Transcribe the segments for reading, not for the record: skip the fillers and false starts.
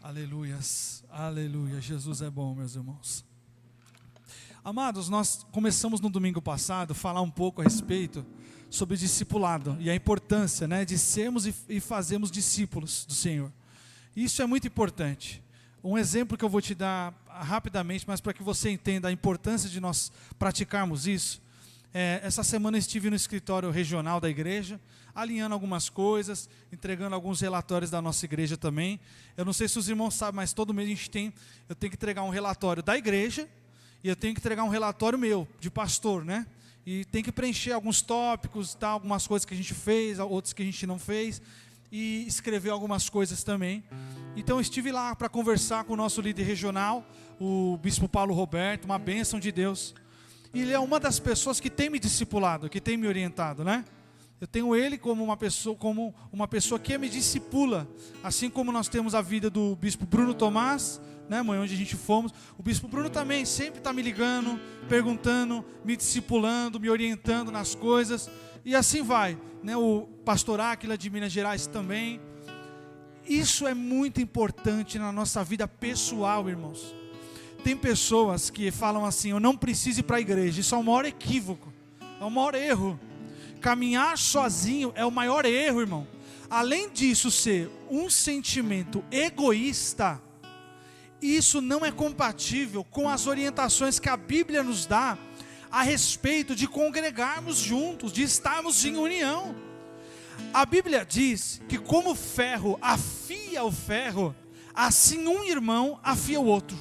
Aleluias, aleluia, Jesus é bom, meus irmãos. Amados, nós começamos no domingo passado a falar um pouco a respeito sobre discipulado e a importância, de sermos e fazermos discípulos do Senhor. Isso é muito importante. Um exemplo que eu vou te dar rapidamente, mas para que você entenda a importância de nós praticarmos isso. Essa semana eu estive no escritório regional da igreja, alinhando algumas coisas, entregando alguns relatórios da nossa igreja também. Eu não sei se os irmãos sabem, mas todo mês eu tenho que entregar um relatório da igreja, e eu tenho que entregar um relatório meu, de pastor, E tem que preencher alguns tópicos, algumas coisas que a gente fez, outras que a gente não fez, e escrever algumas coisas também. Então eu estive lá para conversar com o nosso líder regional, o bispo Paulo Roberto, uma bênção de Deus. E ele é uma das pessoas que tem me discipulado, que tem me orientado, Eu tenho ele como uma pessoa que me discipula, assim como nós temos a vida do bispo Bruno Tomás, mãe, onde a gente fomos. O bispo Bruno também sempre está me ligando, perguntando, me discipulando, me orientando nas coisas, e assim vai, O pastor Áquila de Minas Gerais também. Isso é muito importante na nossa vida pessoal, irmãos. Tem pessoas que falam assim: eu não preciso ir para a igreja. Isso é o maior equívoco, é o maior erro. Caminhar sozinho é o maior erro, irmão. Além disso ser um sentimento egoísta, isso não é compatível com as orientações que a Bíblia nos dá a respeito de congregarmos juntos, de estarmos em união. A Bíblia diz que como o ferro afia o ferro, assim um irmão afia o outro.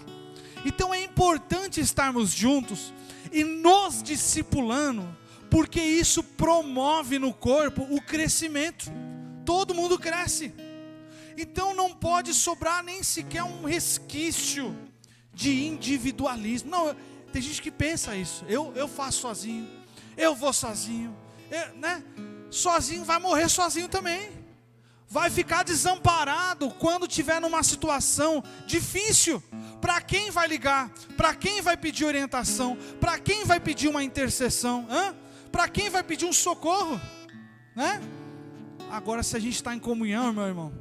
Então é importante estarmos juntos e nos discipulando, porque isso promove no corpo o crescimento. Todo mundo cresce. Então não pode sobrar nem sequer um resquício de individualismo. Não, tem gente que pensa isso. Eu faço sozinho, eu vou sozinho, sozinho vai morrer sozinho também. Vai ficar desamparado quando estiver numa situação difícil. Para quem vai ligar? Para quem vai pedir orientação? Para quem vai pedir uma intercessão? Para quem vai pedir um socorro? Agora, se a gente está em comunhão, meu irmão,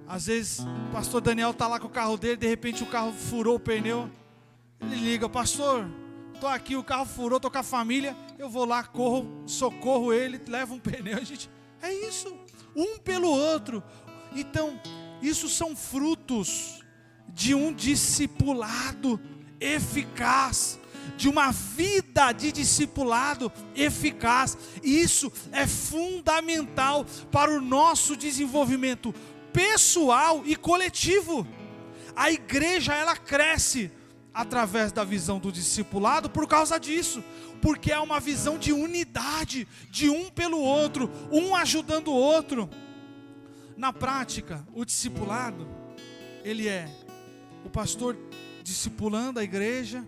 às vezes o pastor Daniel está lá com o carro dele, de repente o carro furou o pneu, ele liga: pastor, estou aqui, o carro furou, estou com a família, eu vou lá, corro, socorro ele, levo um pneu. É isso, um pelo outro. Então, isso são frutos de um discipulado eficaz, de uma vida de discipulado eficaz. Isso é fundamental para o nosso desenvolvimento pessoal e coletivo. A igreja, ela cresce através da visão do discipulado por causa disso, porque é uma visão de unidade, de um pelo outro, um ajudando o outro. Na prática, o discipulado, ele é o pastor discipulando a igreja,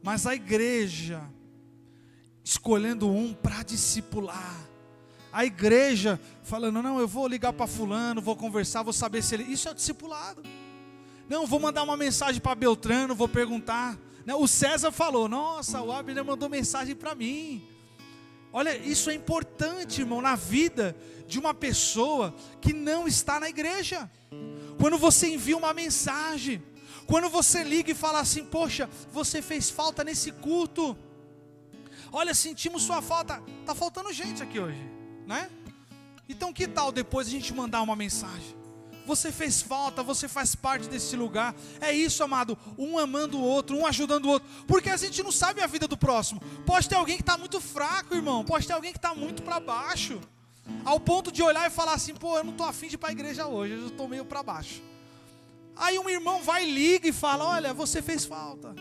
mas a igreja escolhendo um para discipular. A igreja falando: não, eu vou ligar para fulano, vou conversar, vou saber se ele... Isso é discipulado. Não, vou mandar uma mensagem para Beltrano, vou perguntar. O César falou: nossa, o Abner mandou mensagem para mim. Olha, isso é importante, irmão, na vida de uma pessoa que não está na igreja. Quando você envia uma mensagem, quando você liga e fala assim: poxa, você fez falta nesse culto. Olha, sentimos sua falta. Está faltando gente aqui hoje, Então que tal depois a gente mandar uma mensagem? Você fez falta, você faz parte desse lugar. É isso, amado, um amando o outro, um ajudando o outro. Porque a gente não sabe a vida do próximo. Pode ter alguém que está muito fraco, irmão. Pode ter alguém que está muito para baixo, ao ponto de olhar e falar assim: pô, eu não estou afim de ir para a igreja hoje, eu estou meio para baixo. Aí um irmão vai, liga e fala: olha, você fez falta.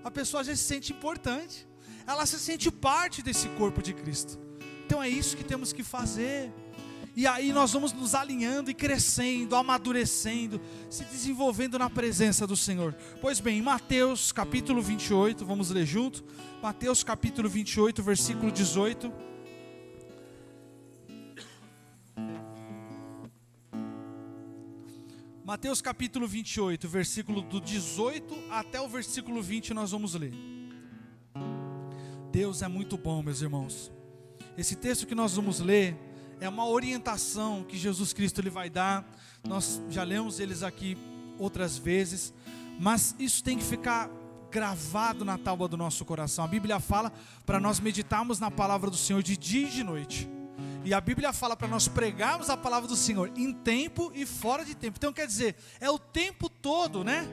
A pessoa já se sente importante, ela se sente parte desse corpo de Cristo. Então é isso que temos que fazer. E aí nós vamos nos alinhando e crescendo, amadurecendo, se desenvolvendo na presença do Senhor. Pois bem, em Mateus capítulo 28, vamos ler junto. Mateus capítulo 28, versículo 18. Mateus capítulo 28, versículo do 18 até o versículo 20 nós vamos ler. Deus é muito bom, meus irmãos. Esse texto que nós vamos ler é uma orientação que Jesus Cristo ele vai dar. Nós já lemos eles aqui outras vezes, mas isso tem que ficar gravado na tábua do nosso coração. A Bíblia fala para nós meditarmos na palavra do Senhor de dia e de noite. E a Bíblia fala para nós pregarmos a palavra do Senhor em tempo e fora de tempo. Então quer dizer, é o tempo todo, né?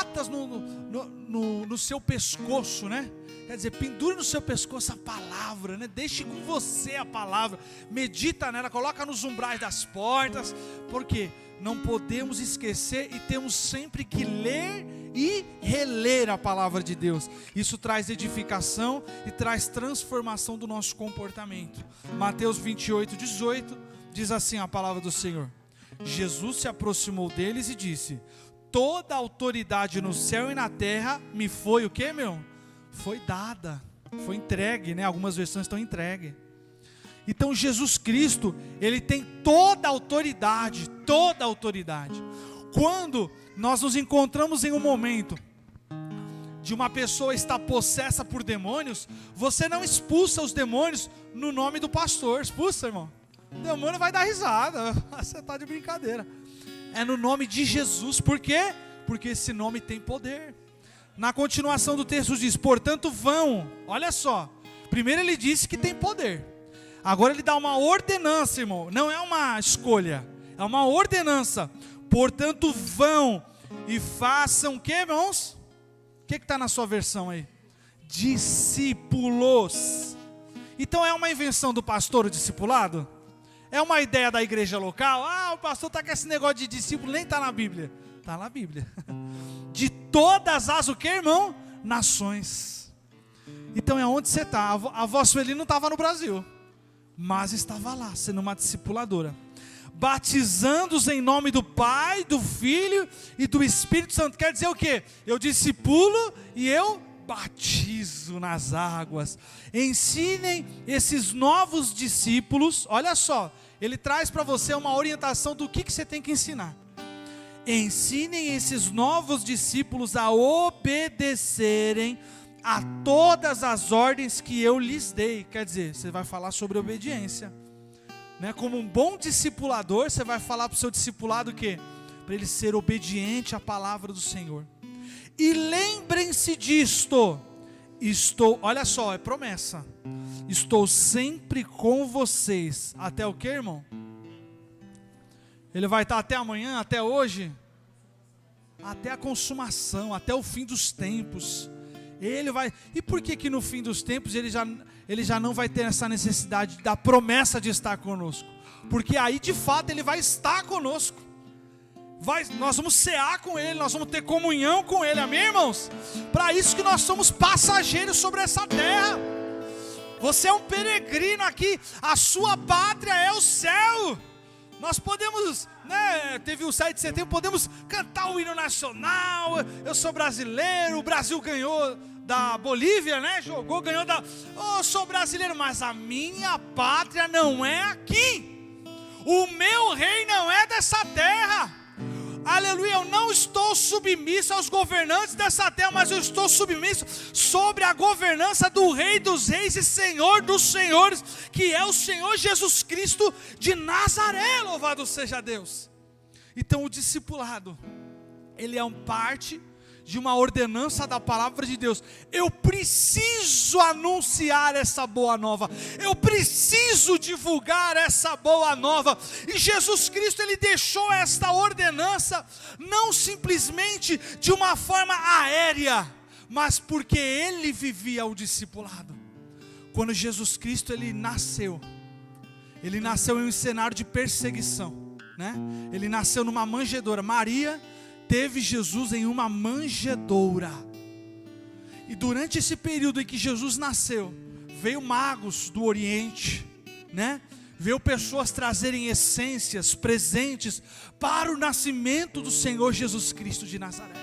Atas no seu pescoço, né? Quer dizer, pendure no seu pescoço a palavra, né? Deixe com você a palavra, medita nela, coloca nos umbrais das portas, porque não podemos esquecer e temos sempre que ler e reler a palavra de Deus. Isso traz edificação e traz transformação do nosso comportamento. Mateus 28:18 diz assim a palavra do Senhor: Jesus se aproximou deles e disse: toda a autoridade no céu e na terra me foi o quê, meu? Foi dada, foi entregue, né? Algumas versões estão entregue. Então Jesus Cristo, Ele tem toda a autoridade, toda a autoridade. Quando nós nos encontramos em um momento de uma pessoa estar possessa por demônios, você não expulsa os demônios no nome do pastor. Expulsa, irmão. O demônio vai dar risada, você está de brincadeira. É no nome de Jesus. Por quê? Porque esse nome tem poder. Na continuação do texto diz: portanto vão. Olha só, primeiro ele disse que tem poder, agora ele dá uma ordenança, irmão. Não é uma escolha, é uma ordenança. Portanto vão e façam o que, irmãos? O que está na sua versão aí? Discípulos. Então é uma invenção do pastor o discipulado? É uma ideia da igreja local? O pastor está com esse negócio de discípulo, nem está na Bíblia. Está na Bíblia. De todas as, o que, irmão? Nações. Então é onde você está. A avó Sueli não estava no Brasil, mas estava lá, sendo uma discipuladora. Batizando-os em nome do Pai, do Filho e do Espírito Santo. Quer dizer o quê? Eu discipulo e eu batizo nas águas. Ensinem esses novos discípulos. Olha só, ele traz para você uma orientação do que você tem que ensinar. Ensinem esses novos discípulos a obedecerem a todas as ordens que eu lhes dei. Quer dizer, você vai falar sobre obediência, né? Como um bom discipulador, você vai falar para o seu discipulado o quê? Para ele ser obediente à palavra do Senhor. E lembrem-se disto, olha só, é promessa: estou sempre com vocês, até o que, irmão? Ele vai estar até amanhã, até hoje, até a consumação, até o fim dos tempos. Ele vai. E por que no fim dos tempos ele já não vai ter essa necessidade da promessa de estar conosco? Porque aí de fato ele vai estar conosco. Nós vamos cear com ele, nós vamos ter comunhão com ele, amém, irmãos? Para isso que nós somos passageiros sobre essa terra. Você é um peregrino aqui, a sua pátria é o céu. Nós podemos, né, teve o 7 de setembro, podemos cantar o hino nacional. Eu sou brasileiro, o Brasil ganhou da Bolívia, né? Jogou, ganhou da... Eu sou brasileiro, mas a minha pátria não é aqui. O meu rei não é dessa terra. Aleluia, eu não estou submisso aos governantes dessa terra, mas eu estou submisso sobre a governança do Rei dos Reis e Senhor dos Senhores, que é o Senhor Jesus Cristo de Nazaré, louvado seja Deus. Então o discipulado, ele é parte de uma ordenança da palavra de Deus. Eu preciso anunciar essa boa nova, eu preciso divulgar essa boa nova, e Jesus Cristo, ele deixou esta ordenança, não simplesmente de uma forma aérea, mas porque ele vivia o discipulado. Quando Jesus Cristo, ele nasceu em um cenário de perseguição, né? Ele nasceu numa manjedoura. Maria teve Jesus em uma manjedoura. E durante esse período em que Jesus nasceu, veio magos do Oriente, né? Veio pessoas trazerem essências, presentes para o nascimento do Senhor Jesus Cristo de Nazaré.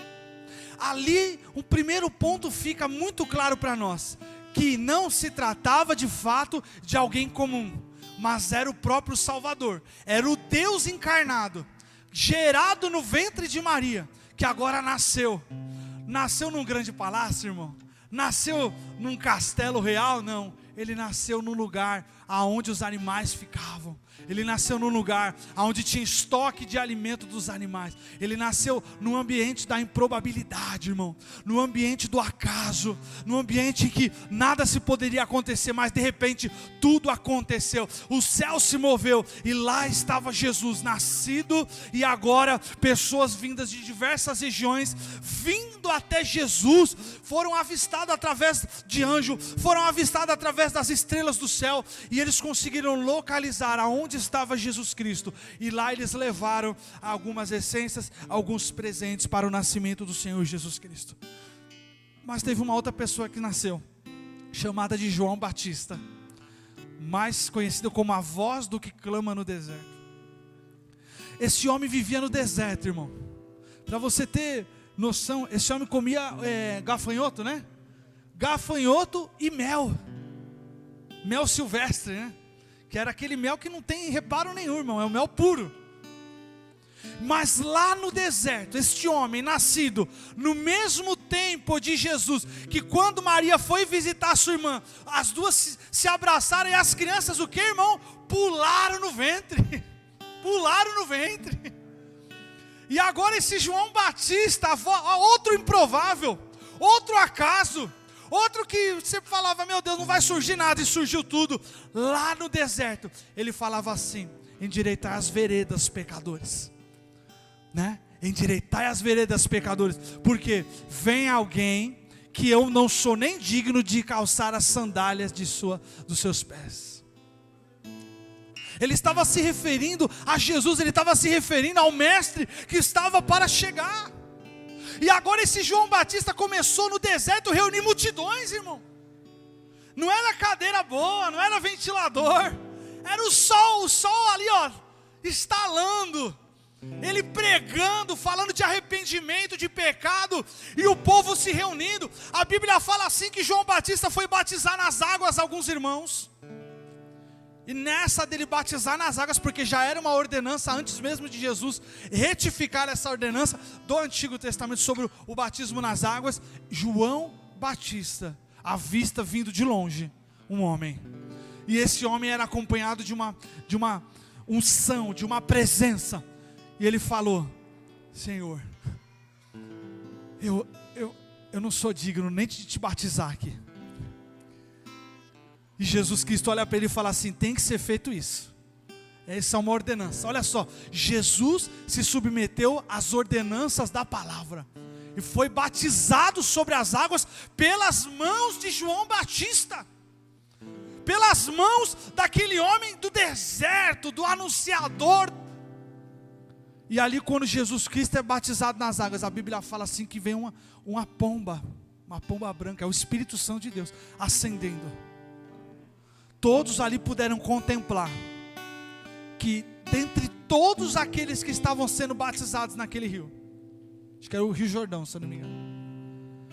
Ali, o primeiro ponto fica muito claro para nós, que não se tratava de fato de alguém comum, mas era o próprio Salvador, era o Deus encarnado, gerado no ventre de Maria, que agora nasceu num grande palácio, irmão, nasceu num castelo real, não, ele nasceu num lugar aonde os animais ficavam. Ele nasceu num lugar onde tinha estoque de alimento dos animais. Ele nasceu no ambiente da improbabilidade, irmão. No ambiente do acaso. No ambiente em que nada se poderia acontecer, mas de repente tudo aconteceu. O céu se moveu e lá estava Jesus nascido. E agora pessoas vindas de diversas regiões, vindo até Jesus, foram avistadas através de anjo, foram avistadas através das estrelas do céu. E eles conseguiram localizar aonde estava Jesus Cristo, e lá eles levaram algumas essências, alguns presentes para o nascimento do Senhor Jesus Cristo. Mas teve uma outra pessoa que nasceu, chamada de João Batista, mais conhecido como a voz do que clama no deserto. Esse homem vivia no deserto, irmão. Para você ter noção, esse homem comia gafanhoto, né? Gafanhoto e mel silvestre, né? Que era aquele mel que não tem reparo nenhum, irmão, é o mel puro. Mas lá no deserto, este homem nascido no mesmo tempo de Jesus, que quando Maria foi visitar sua irmã, as duas se abraçaram, e as crianças, o que, irmão? Pularam no ventre. Pularam no ventre. E agora esse João Batista, outro improvável, outro acaso, outro que você falava, meu Deus, não vai surgir nada, e surgiu tudo. Lá no deserto, ele falava assim: endireitai as veredas, pecadores, né? Endireitai as veredas, pecadores, porque vem alguém que eu não sou nem digno de calçar as sandálias dos seus pés. Ele estava se referindo a Jesus, ele estava se referindo ao mestre que estava para chegar. E agora esse João Batista começou no deserto a reunir multidões, irmão. Não era cadeira boa, não era ventilador, era o sol ali, ó, estalando. Ele pregando, falando de arrependimento, de pecado, e o povo se reunindo. A Bíblia fala assim que João Batista foi batizar nas águas alguns irmãos. E nessa dele batizar nas águas, porque já era uma ordenança antes mesmo de Jesus retificar essa ordenança do Antigo Testamento sobre o batismo nas águas, João Batista avista vindo de longe um homem. E esse homem era acompanhado de uma unção, de uma presença. E ele falou: Senhor, eu não sou digno nem de te batizar aqui. E Jesus Cristo olha para ele e fala assim: tem que ser feito isso. Essa é uma ordenança. Olha só, Jesus se submeteu às ordenanças da palavra e foi batizado sobre as águas pelas mãos de João Batista, pelas mãos daquele homem do deserto, do anunciador. E ali, quando Jesus Cristo é batizado nas águas, a Bíblia fala assim que vem uma pomba branca, é o Espírito Santo de Deus ascendendo. Todos ali puderam contemplar que dentre todos aqueles que estavam sendo batizados naquele rio, acho que era o Rio Jordão, se eu não me engano,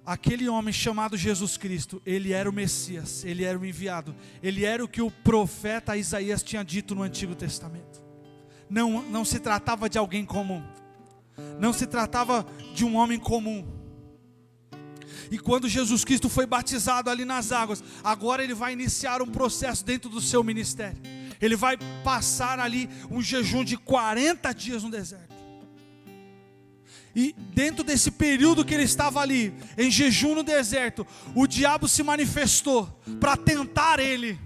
aquele homem chamado Jesus Cristo, ele era o Messias, ele era o enviado, ele era o que o profeta Isaías tinha dito no Antigo Testamento. Não se tratava de alguém comum, não se tratava de um homem comum. E quando Jesus Cristo foi batizado ali nas águas, agora ele vai iniciar um processo dentro do seu ministério. Ele vai passar ali um jejum de 40 dias no deserto. E dentro desse período que ele estava ali, em jejum no deserto, o diabo se manifestou para tentar ele.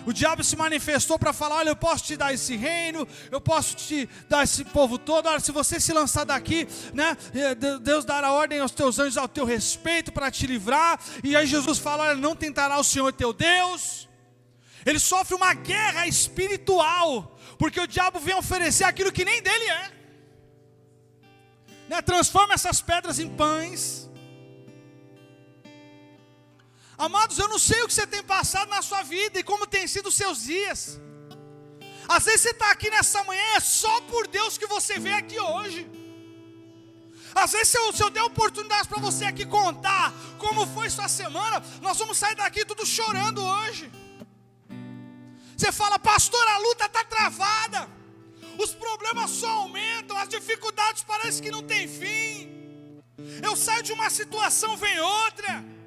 O diabo se manifestou para falar: olha, eu posso te dar esse reino, eu posso te dar esse povo todo. Olha, se você se lançar daqui, né, Deus dará ordem aos teus anjos ao teu respeito para te livrar. E aí Jesus fala: olha, não tentará o Senhor teu Deus. Ele sofre uma guerra espiritual, porque o diabo vem oferecer aquilo que nem dele é, né? Transforma essas pedras em pães. Amados, eu não sei o que você tem passado na sua vida e como tem sido os seus dias. Às vezes você está aqui nessa manhã, é só por Deus que você veio aqui hoje. Às vezes se eu der oportunidade para você aqui contar como foi sua semana, nós vamos sair daqui tudo chorando hoje. Você fala: pastor, a luta está travada, os problemas só aumentam, as dificuldades parecem que não tem fim. Eu saio de uma situação, vem outra.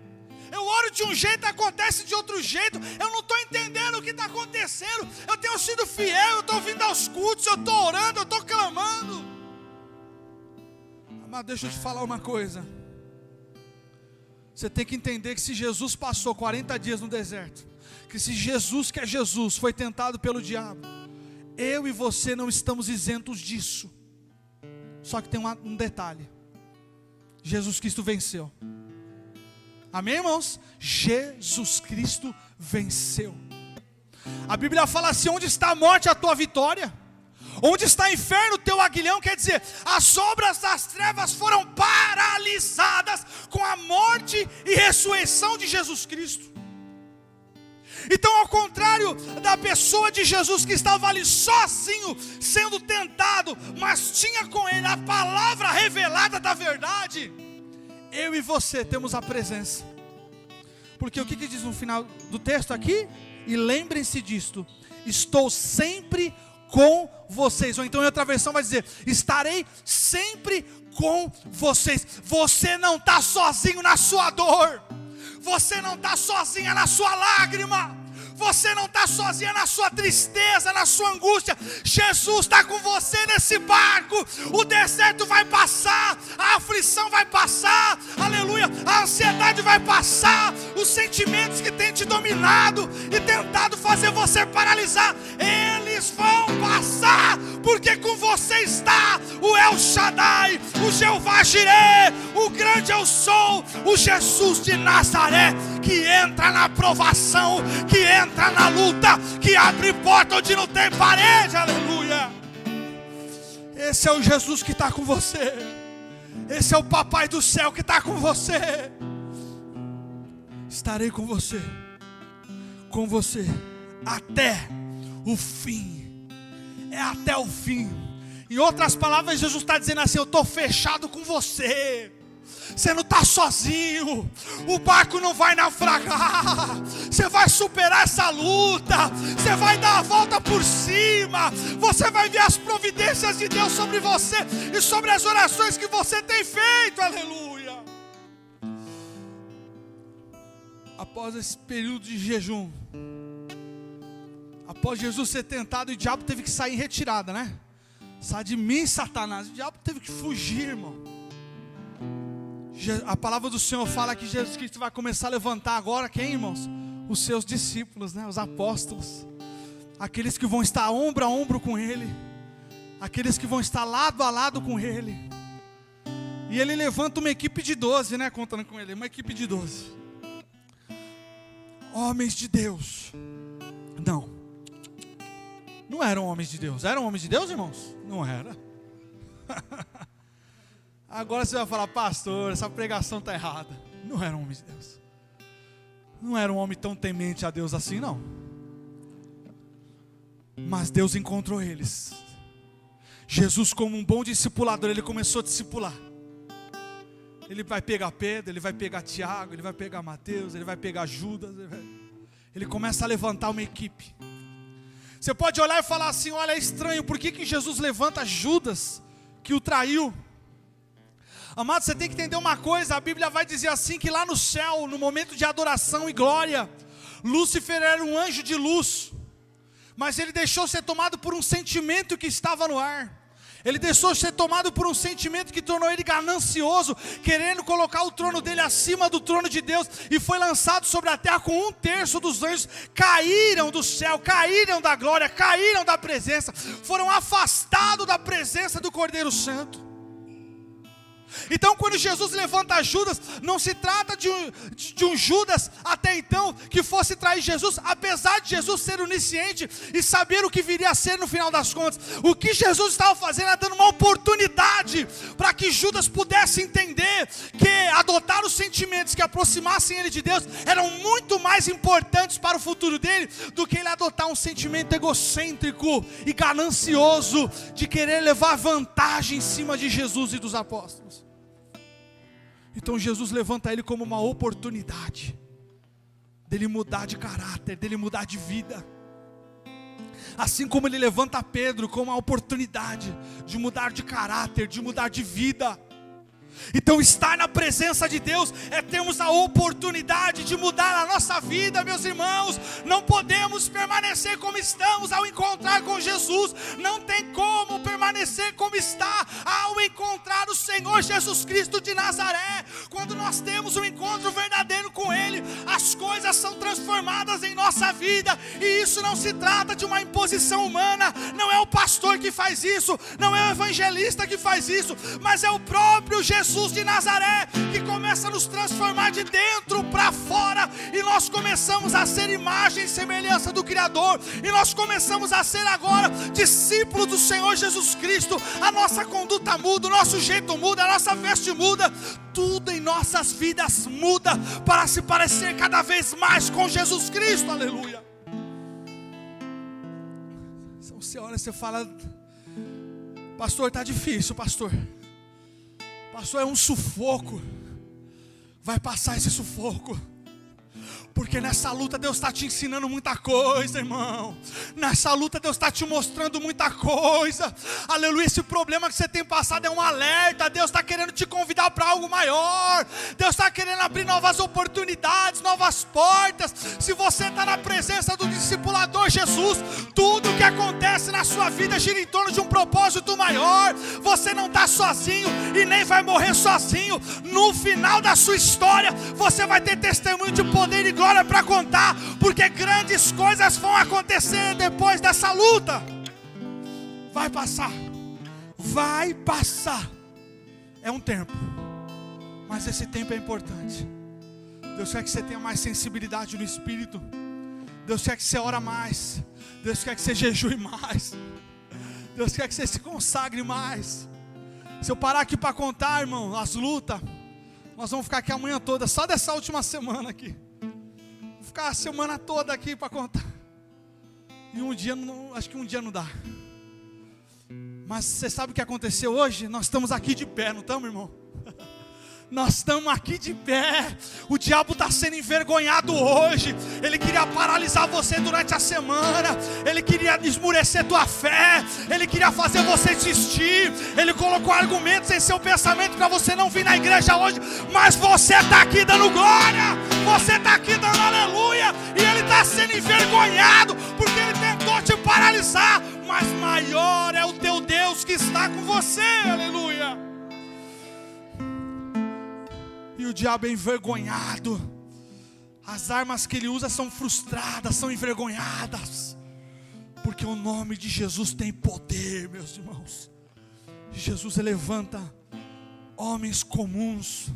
Eu oro de um jeito, acontece de outro jeito. Eu não estou entendendo o que está acontecendo. Eu tenho sido fiel, eu estou vindo aos cultos, eu estou orando, eu estou clamando. Mas deixa eu te falar uma coisa. Você tem que entender que se Jesus passou 40 dias no deserto, que se Jesus, que é Jesus, foi tentado pelo diabo, eu e você não estamos isentos disso. Só que tem um detalhe: Jesus Cristo venceu. Amém, irmãos? Jesus Cristo venceu. A Bíblia fala assim: onde está a morte, a tua vitória? Onde está o inferno, o teu aguilhão? Quer dizer, as obras das trevas foram paralisadas com a morte e ressurreição de Jesus Cristo. Então, ao contrário da pessoa de Jesus que estava ali sozinho, sendo tentado, mas tinha com ele a palavra revelada da verdade, eu e você temos a presença. Porque o que diz no final do texto aqui? E lembrem-se disto: estou sempre com vocês. Ou então em outra versão vai dizer: estarei sempre com vocês. Você não está sozinho na sua dor. Você não está sozinha na sua lágrima. Você não está sozinha na sua tristeza, na sua angústia. Jesus está com você nesse barco. O deserto vai passar, a aflição vai passar, aleluia, a ansiedade vai passar, os sentimentos que têm te dominado e tentado fazer você paralisar, eles vão passar, porque com você está o El Shaddai, o Jeová Jireh, o grande eu sou, o Jesus de Nazaré, que entra na provação, que entra na luta, que abre porta onde não tem parede, aleluia. Esse é o Jesus que está com você. Esse é o Papai do céu que está com você. Estarei com você até o fim. É até o fim. Em outras palavras, Jesus está dizendo assim: eu estou fechado com você. Você não está sozinho, o barco não vai naufragar, você vai superar essa luta, você vai dar a volta por cima, você vai ver as providências de Deus sobre você e sobre as orações que você tem feito, aleluia. Após esse período de jejum, após Jesus ser tentado, o diabo teve que sair em retirada, né? Sai de mim, Satanás. O diabo teve que fugir, irmão. A palavra do Senhor fala que Jesus Cristo vai começar a levantar agora quem, irmãos? Os seus discípulos, né? Os apóstolos, aqueles que vão estar ombro a ombro com Ele, aqueles que vão estar lado a lado com Ele. E Ele levanta uma equipe de 12, né? Contando com Ele, uma equipe de 12 homens de Deus. Não eram homens de Deus. Eram homens de Deus, irmãos? Não era. Agora você vai falar: pastor, essa pregação está errada. Não era um homem de Deus. Não era um homem tão temente a Deus assim, não. Mas Deus encontrou eles. Jesus, como um bom discipulador, Ele começou a discipular. Ele vai pegar Pedro, Ele vai pegar Tiago, Ele vai pegar Mateus, Ele vai pegar Judas. Ele começa a levantar uma equipe. Você pode olhar e falar assim: olha, é estranho, por que Jesus levanta Judas, que o traiu? Amado, você tem que entender uma coisa. A Bíblia vai dizer assim, que lá no céu, no momento de adoração e glória, Lúcifer era um anjo de luz, mas ele deixou ser tomado por um sentimento que estava no ar. Ele deixou ser tomado por um sentimento que tornou ele ganancioso, querendo colocar o trono dele acima do trono de Deus, e foi lançado sobre a terra. Com 1/3 dos anjos caíram do céu, caíram da glória, caíram da presença, foram afastados da presença do Cordeiro Santo. Então, quando Jesus levanta Judas, não se trata de um Judas até então que fosse trair Jesus, apesar de Jesus ser onisciente e saber o que viria a ser no final das contas. O que Jesus estava fazendo era dando uma oportunidade para que Judas pudesse entender que adotar os sentimentos que aproximassem ele de Deus eram muito mais importantes para o futuro dele do que ele adotar um sentimento egocêntrico e ganancioso de querer levar vantagem em cima de Jesus e dos apóstolos. Então Jesus levanta ele como uma oportunidade dele mudar de caráter, dele mudar de vida. Assim como ele levanta Pedro como uma oportunidade de mudar de caráter, de mudar de vida. Então estar na presença de Deus é termos a oportunidade de mudar a nossa vida, meus irmãos. Não podemos permanecer como estamos ao encontrar com Jesus. Não tem como permanecer como está ao encontrar o Senhor Jesus Cristo de Nazaré. Quando nós temos um encontro verdadeiro com Ele, as coisas são transformadas em nossa vida. E isso não se trata de uma imposição humana. Não é o pastor que faz isso, não é o evangelista que faz isso, mas é o próprio Jesus de Nazaré que começa a nos transformar de dentro para fora, e nós começamos a ser imagem e semelhança do Criador, e nós começamos a ser agora discípulos do Senhor Jesus Cristo. A nossa conduta muda, o nosso jeito muda, a nossa veste muda, tudo em nossas vidas muda para se parecer cada vez mais com Jesus Cristo. Aleluia. Você olha e você fala: pastor, está difícil, pastor, é um sufoco. Vai passar esse sufoco, porque nessa luta Deus está te ensinando muita coisa, irmão. Nessa luta Deus está te mostrando muita coisa. Aleluia. Esse problema que você tem passado é um alerta. Deus está querendo te convidar para algo maior. Deus está querendo abrir novas oportunidades, novas portas. Se você está na presença do discipulador Jesus, tudo que acontece na sua vida gira em torno de um propósito maior. Você não está sozinho e nem vai morrer sozinho. No final da sua história, você vai ter testemunho de poder e glória para contar, porque grandes coisas vão acontecer depois dessa luta. Vai passar, é um tempo, mas esse tempo é importante. Deus quer que você tenha mais sensibilidade no Espírito. Deus quer que você ore mais. Deus quer que você jejue mais. Deus quer que você se consagre mais. Se eu parar aqui para contar, irmão, as lutas, nós vamos ficar aqui a manhã toda, só dessa última semana aqui. Vou ficar a semana toda aqui para contar. E um dia, acho que um dia não dá. Mas você sabe o que aconteceu hoje? Nós estamos aqui de pé, não estamos, irmão? Nós estamos aqui de pé. O diabo está sendo envergonhado hoje. Ele queria paralisar você durante a semana. Ele queria esmurecer tua fé. Ele queria fazer você desistir. Ele colocou argumentos em seu pensamento para você não vir na igreja hoje. Mas você está aqui dando glória. Você está aqui dando aleluia. E ele está sendo envergonhado porque ele tentou te paralisar. Mas maior é o teu Deus que está com você. Aleluia. E o diabo é envergonhado. As armas que ele usa são frustradas, são envergonhadas, porque o nome de Jesus tem poder, meus irmãos. Jesus levanta homens comuns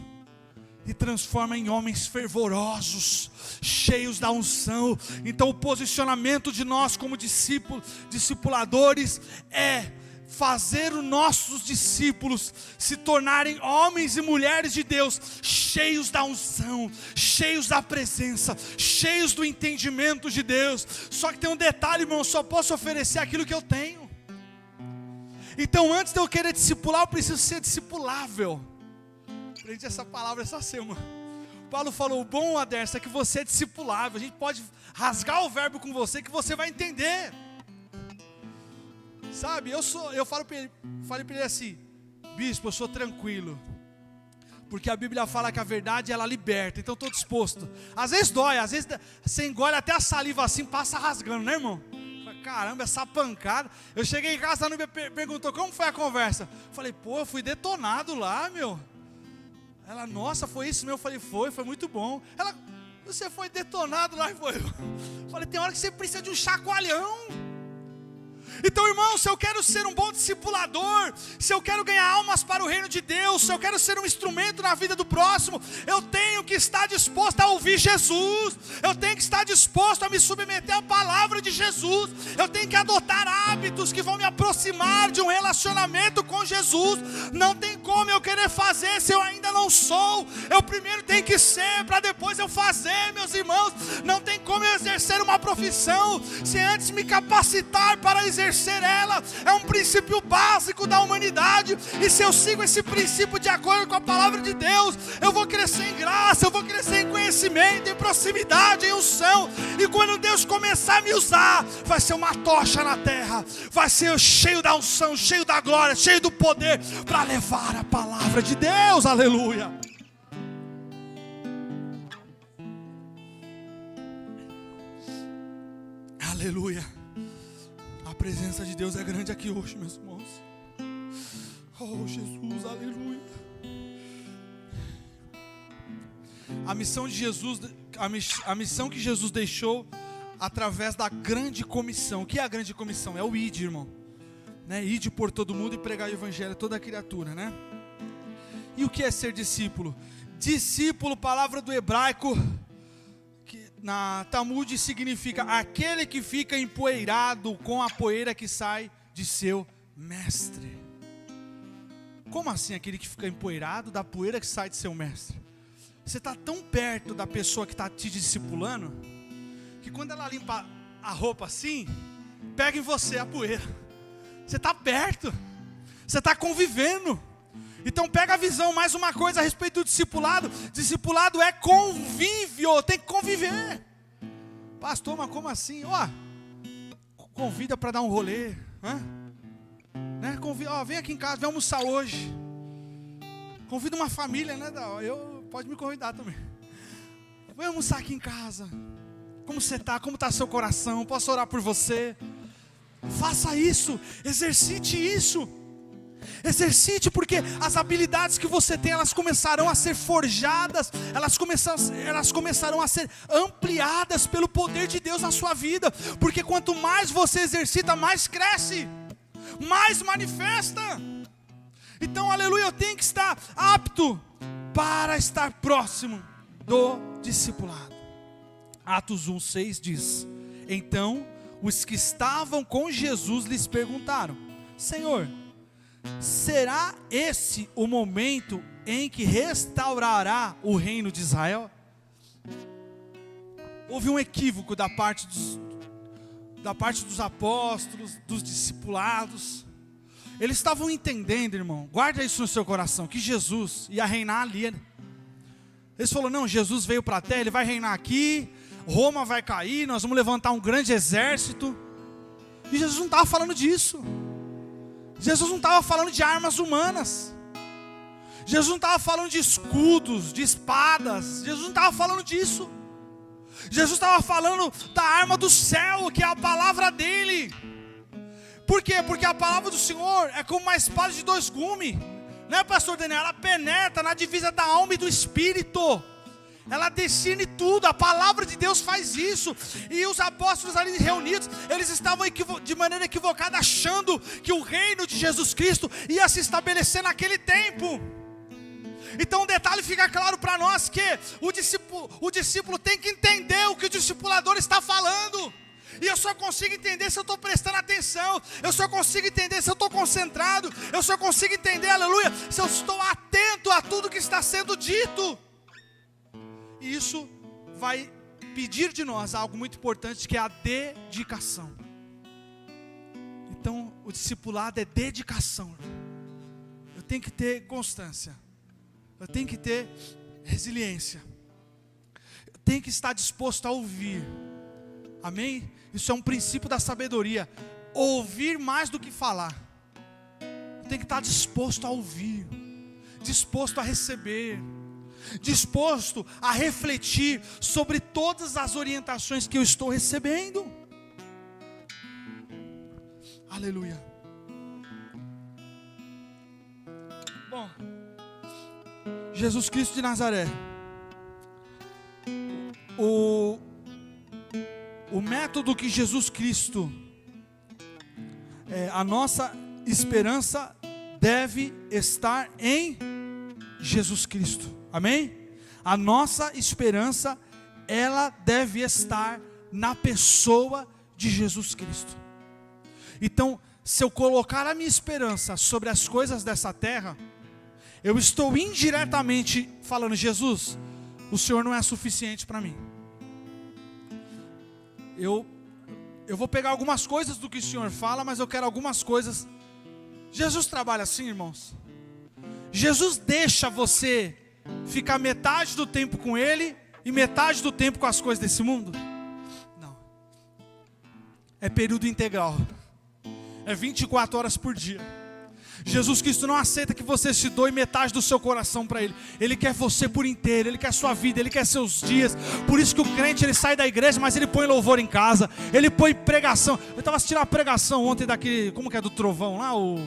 e transforma em homens fervorosos, cheios da unção. Então o posicionamento de nós como discipuladores é fazer os nossos discípulos se tornarem homens e mulheres de Deus, cheios da unção, cheios da presença, cheios do entendimento de Deus. Só que tem um detalhe, irmão: eu só posso oferecer aquilo que eu tenho. Então antes de eu querer discipular, eu preciso ser discipulável. Aprendi essa palavra essa semana. Paulo falou: o bom, Aderson, é que você é discipulável. A gente pode rasgar o verbo com você que você vai entender. Sabe, eu falei para ele assim: bispo, eu sou tranquilo, porque a Bíblia fala que a verdade ela liberta, então estou disposto. Às vezes dói, às vezes você engole até a saliva assim, passa rasgando, né, irmão? Caramba, essa pancada. Eu cheguei em casa, a Nubia perguntou: como foi a conversa? Falei: pô, eu fui detonado lá, meu. Ela: nossa, foi isso mesmo? Eu falei: foi muito bom. Ela: você foi detonado lá? Falei: tem hora que você precisa de um chacoalhão. Então, irmão, se eu quero ser um bom discipulador, se eu quero ganhar almas para o reino de Deus, se eu quero ser um instrumento na vida do próximo, eu tenho que estar disposto a ouvir Jesus. Eu tenho que estar disposto a me submeter à palavra de Jesus. Eu tenho que adotar hábitos que vão me aproximar de um relacionamento com Jesus. Não tem como eu querer fazer se eu ainda não sou. Eu primeiro tenho que ser para depois eu fazer, meus irmãos. Não tem como eu exercer uma profissão se antes me capacitar para exercer exercer ela. É um princípio básico da humanidade. E se eu sigo esse princípio de acordo com a palavra de Deus, eu vou crescer em graça, eu vou crescer em conhecimento, em proximidade, em unção. E quando Deus começar a me usar, vai ser uma tocha na terra, vai ser cheio da unção, cheio da glória, cheio do poder, para levar a palavra de Deus. Aleluia. Aleluia. A presença de Deus é grande aqui hoje, meus irmãos. Oh, Jesus, aleluia. A missão de Jesus, a missão que Jesus deixou através da grande comissão. O que é a grande comissão? É o ide, irmão, né? Ide por todo mundo e pregar o evangelho a toda criatura, né? E o que é ser discípulo? Discípulo, palavra do hebraico, que na Talmud significa aquele que fica empoeirado com a poeira que sai de seu mestre. Como assim aquele que fica empoeirado da poeira que sai de seu mestre? Você está tão perto da pessoa que está te discipulando, que quando ela limpa a roupa assim, pega em você a poeira. Você está perto, você está convivendo. Então pega a visão, mais uma coisa a respeito do discipulado. Discipulado é convívio, tem que conviver. Pastor, mas como assim? Ó, convida para dar um rolê, né? Convida, ó, vem aqui em casa, vem almoçar hoje. Convida uma família, né? Pode me convidar também. Vem almoçar aqui em casa. Como você está? Como está seu coração? Posso orar por você? Faça isso, exercite isso. Exercite, porque as habilidades que você tem, elas começarão a ser forjadas, elas começarão a ser ampliadas pelo poder de Deus na sua vida. Porque quanto mais você exercita, mais cresce, mais manifesta. Então, aleluia, eu tenho que estar apto para estar próximo do discipulado. Atos 1:6 diz: então os que estavam com Jesus lhes perguntaram: Senhor, será esse o momento em que restaurará o reino de Israel? Houve um equívoco da parte dos apóstolos, dos discipulados. Eles estavam entendendo, irmão, guarda isso no seu coração, que Jesus ia reinar ali. Eles falaram: não, Jesus veio para a terra, ele vai reinar aqui, Roma vai cair, nós vamos levantar um grande exército. E Jesus não estava falando disso. Jesus não estava falando de armas humanas. Jesus não estava falando de escudos, de espadas. Jesus não estava falando disso. Jesus estava falando da arma do céu, que é a palavra dele. Por quê? Porque a palavra do Senhor é como uma espada de dois gumes, né, pastor Daniel? Ela penetra na divisa da alma e do espírito. Ela discerne tudo, a palavra de Deus faz isso. E os apóstolos ali reunidos, eles estavam de maneira equivocada, achando que o reino de Jesus Cristo ia se estabelecer naquele tempo. Então um detalhe fica claro para nós, que o discípulo tem que entender o que o discipulador está falando. E eu só consigo entender se eu estou prestando atenção. Eu só consigo entender se eu estou concentrado. Eu só consigo entender, aleluia, se eu estou atento a tudo que está sendo dito. E isso vai pedir de nós algo muito importante, que é a dedicação. Então o discipulado é dedicação. Eu tenho que ter constância, eu tenho que ter resiliência, eu tenho que estar disposto a ouvir. Amém? Isso é um princípio da sabedoria. Ouvir mais do que falar. Eu tenho que estar disposto a ouvir, disposto a receber, disposto a refletir sobre todas as orientações que eu estou recebendo. Aleluia. Bom, Jesus Cristo de Nazaré, o método que Jesus Cristo, a nossa esperança deve estar em Jesus Cristo, amém? A nossa esperança, ela deve estar na pessoa de Jesus Cristo. Então, se eu colocar a minha esperança sobre as coisas dessa terra, eu estou indiretamente falando: Jesus, o Senhor não é suficiente para mim. Eu vou pegar algumas coisas do que o Senhor fala, mas eu quero algumas coisas. Jesus trabalha assim, irmãos. Jesus deixa você ficar metade do tempo com Ele e metade do tempo com as coisas desse mundo? Não. É período integral. É 24 horas por dia. Jesus Cristo não aceita que você se doe metade do seu coração para Ele. Ele quer você por inteiro, Ele quer sua vida, Ele quer seus dias. Por isso que o crente, ele sai da igreja, mas ele põe louvor em casa, ele põe pregação. Eu estava assistindo uma pregação ontem daquele, como que é, do trovão lá, o...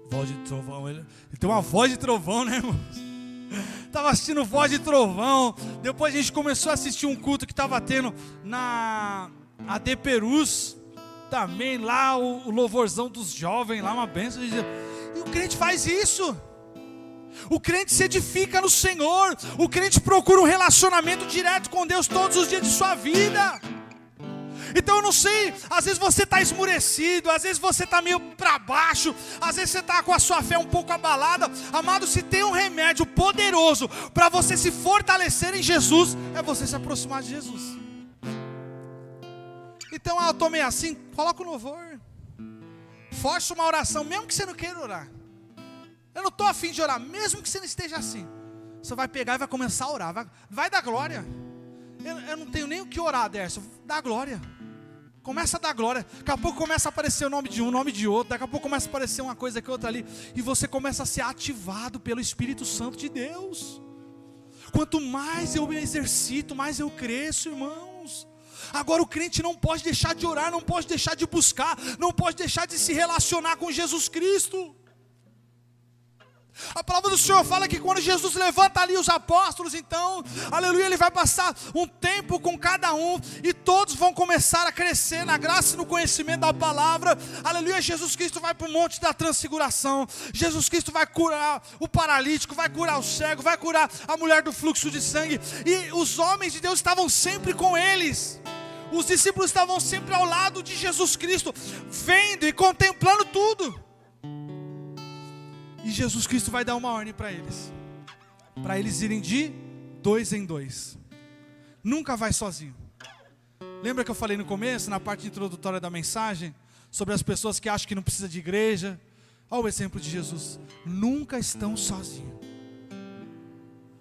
Voz de trovão, ele tem uma voz de trovão, né, irmãos? Estava assistindo Voz de Trovão. Depois a gente começou a assistir um culto que estava tendo na AD Perus também, lá o louvorzão dos jovens, lá uma bênção. E o crente faz isso. O crente se edifica no Senhor. O crente procura um relacionamento direto com Deus todos os dias de sua vida. Então eu não sei, às vezes você está esmurecido, às vezes você está meio para baixo, às vezes você está com a sua fé um pouco abalada. Amado, se tem um remédio poderoso para você se fortalecer em Jesus, é você se aproximar de Jesus. Então eu tomei assim, coloca o louvor, força uma oração, mesmo que você não queira orar. Eu não estou afim de orar, mesmo que você não esteja assim. Você vai pegar e vai começar a orar, vai dar glória. Eu não tenho nem o que orar, Dércio, dá glória. Começa a dar glória. Daqui a pouco começa a aparecer o nome de um, o nome de outro. Daqui a pouco começa a aparecer uma coisa aqui, outra ali. E você começa a ser ativado pelo Espírito Santo de Deus. Quanto mais eu me exercito, mais eu cresço, irmãos. Agora o crente não pode deixar de orar, não pode deixar de buscar, não pode deixar de se relacionar com Jesus Cristo. A palavra do Senhor fala que quando Jesus levanta ali os apóstolos, então, aleluia, Ele vai passar um tempo com cada um, e todos vão começar a crescer na graça e no conhecimento da palavra. Aleluia, Jesus Cristo vai para o monte da transfiguração. Jesus Cristo vai curar o paralítico, vai curar o cego, vai curar a mulher do fluxo de sangue. E os homens de Deus estavam sempre com eles. Os discípulos estavam sempre ao lado de Jesus Cristo, vendo e contemplando tudo. E Jesus Cristo vai dar uma ordem para eles irem de 2 em 2. Nunca vai sozinho. Lembra que eu falei no começo, na parte introdutória da mensagem, sobre as pessoas que acham que não precisa de igreja? Olha o exemplo de Jesus. Nunca estão sozinhos.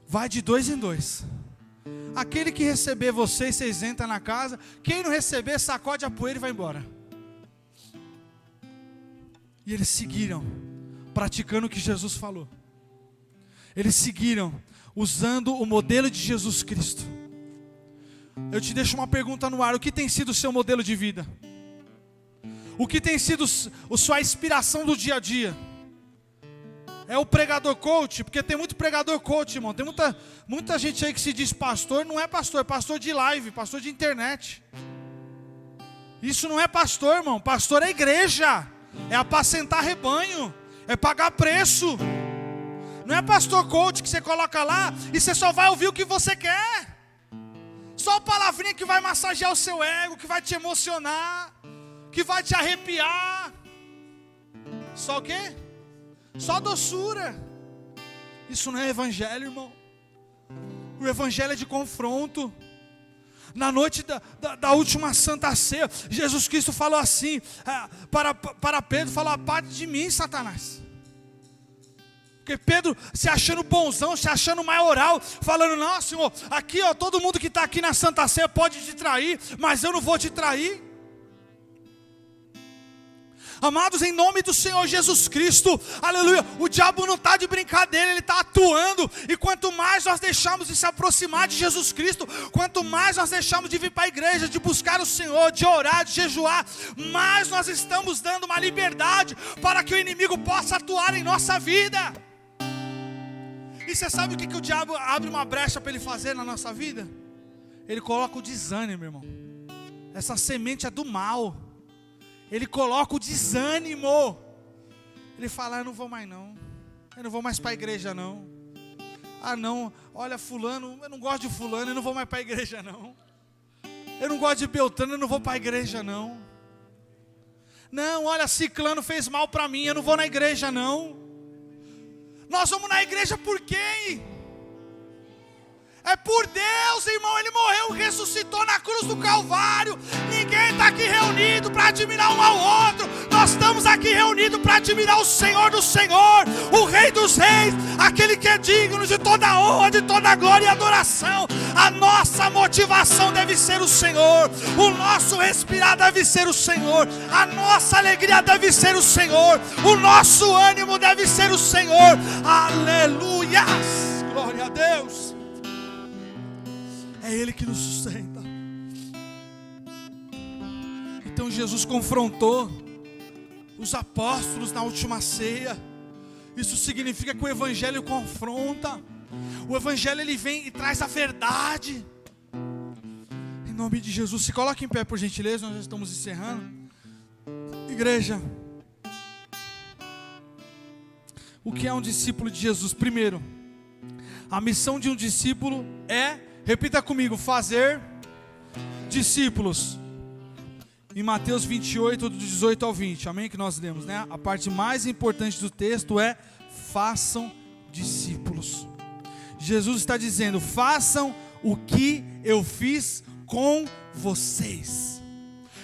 Vai de 2 em 2. Aquele que receber vocês entram na casa. Quem não receber, sacode a poeira e vai embora. E eles seguiram, praticando o que Jesus falou. Eles seguiram, usando o modelo de Jesus Cristo. Eu te deixo uma pergunta no ar: o que tem sido o seu modelo de vida? O que tem sido a sua inspiração do dia a dia? É o pregador coach? Porque tem muito pregador coach, irmão. Tem muita gente aí que se diz pastor, não é pastor, é pastor de live, pastor de internet. Isso não é pastor, irmão. Pastor é igreja, é apacentar rebanho, é pagar preço. Não é pastor coach que você coloca lá e você só vai ouvir o que você quer. Só palavrinha que vai massagear o seu ego, que vai te emocionar, que vai te arrepiar. Só o quê? Só doçura. Isso não é evangelho, irmão. O evangelho é de confronto. Na noite da última Santa Ceia, Jesus Cristo falou assim para Pedro, falou: aparte de mim, Satanás. Porque Pedro se achando bonzão, se achando maioral, falando: não, Senhor, aqui ó, todo mundo que está aqui na Santa Ceia pode te trair, mas eu não vou te trair. Amados, em nome do Senhor Jesus Cristo, aleluia, o diabo não está de brincadeira, ele está atuando. E quanto mais nós deixamos de se aproximar de Jesus Cristo, quanto mais nós deixamos de vir para a igreja, de buscar o Senhor, de orar, de jejuar, mais nós estamos dando uma liberdade para que o inimigo possa atuar em nossa vida. E você sabe o que o diabo abre uma brecha para ele fazer na nossa vida? Ele coloca o desânimo, irmão. Essa semente é do mal. Ele coloca o desânimo. Ele fala: eu não vou mais não. Eu não vou mais para a igreja não. Ah não, olha fulano, eu não gosto de fulano, eu não vou mais para a igreja não. Eu não gosto de Beltrano, eu não vou para a igreja não. Não, olha, ciclano fez mal para mim, eu não vou na igreja não. Nós vamos na igreja por quem? É por Deus, irmão. Ele morreu e ressuscitou na cruz do Calvário. Ninguém está aqui reunido para admirar um ao outro. Nós estamos aqui reunidos para admirar o Senhor do Senhor, o Rei dos Reis, aquele que é digno de toda honra, de toda glória e adoração. A nossa motivação deve ser o Senhor. O nosso respirar deve ser o Senhor. A nossa alegria deve ser o Senhor. O nosso ânimo deve ser o Senhor. Aleluias! Glória a Deus! É Ele que nos sustenta. Então Jesus confrontou os apóstolos na última ceia. Isso significa que o Evangelho confronta. O Evangelho ele vem e traz a verdade. Em nome de Jesus, se coloque em pé por gentileza, nós já estamos encerrando. Igreja, o que é um discípulo de Jesus? Primeiro, a missão de um discípulo é, repita comigo, fazer discípulos. Em Mateus 28, do 18 ao 20, amém? Que nós lemos, né? A parte mais importante do texto é: façam discípulos. Jesus está dizendo: façam o que eu fiz com vocês.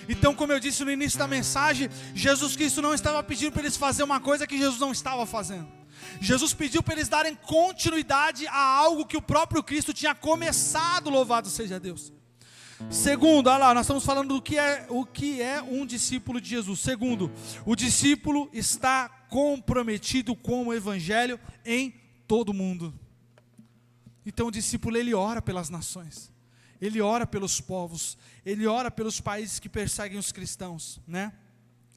Então, como eu disse no início da mensagem, Jesus Cristo não estava pedindo para eles fazerem uma coisa que Jesus não estava fazendo. Jesus pediu para eles darem continuidade a algo que o próprio Cristo tinha começado, louvado seja Deus. Segundo, olha lá, nós estamos falando do que é um discípulo de Jesus. Segundo, o discípulo está comprometido com o Evangelho em todo o mundo. Então o discípulo ele ora pelas nações, ele ora pelos povos, ele ora pelos países que perseguem os cristãos, né?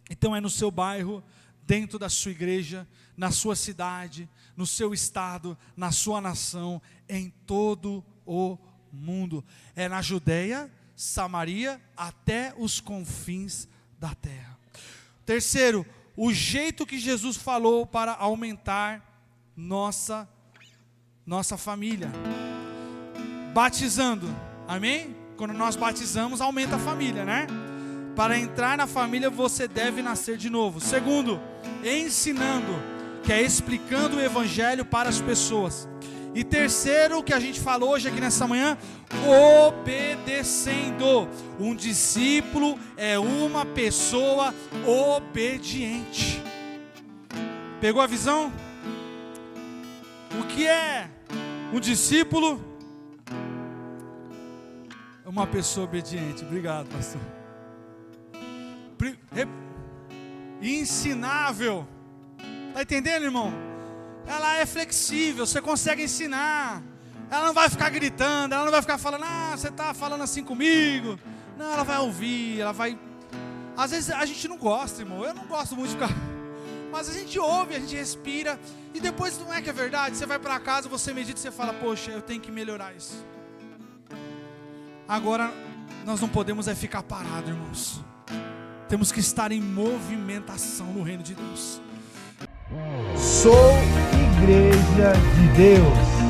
Então é no seu bairro, dentro da sua igreja, na sua cidade, no seu estado, na sua nação, em todo o mundo. É na Judeia, Samaria, até os confins da terra. Terceiro, o jeito que Jesus falou para aumentar nossa família. Batizando, amém? Quando nós batizamos, aumenta a família, né? Para entrar na família, você deve nascer de novo. Segundo, ensinando, que é explicando o Evangelho para as pessoas. E terceiro, o que a gente falou hoje aqui nessa manhã, obedecendo. Um discípulo é uma pessoa obediente. Pegou a visão? O que é um discípulo? É uma pessoa obediente. Obrigado, pastor. Ensinável. Está entendendo, irmão? Ela é flexível, você consegue ensinar. Ela não vai ficar gritando, ela não vai ficar falando: ah, você está falando assim comigo. Não, ela vai ouvir, ela vai... Às vezes a gente não gosta, irmão. Eu não gosto muito de ficar... Mas a gente ouve, a gente respira. E depois, não é que é verdade? Você vai para casa, você medita e você fala: poxa, eu tenho que melhorar isso. Agora, nós não podemos é ficar parados, irmãos. Temos que estar em movimentação no reino de Deus. Sou Igreja de Deus.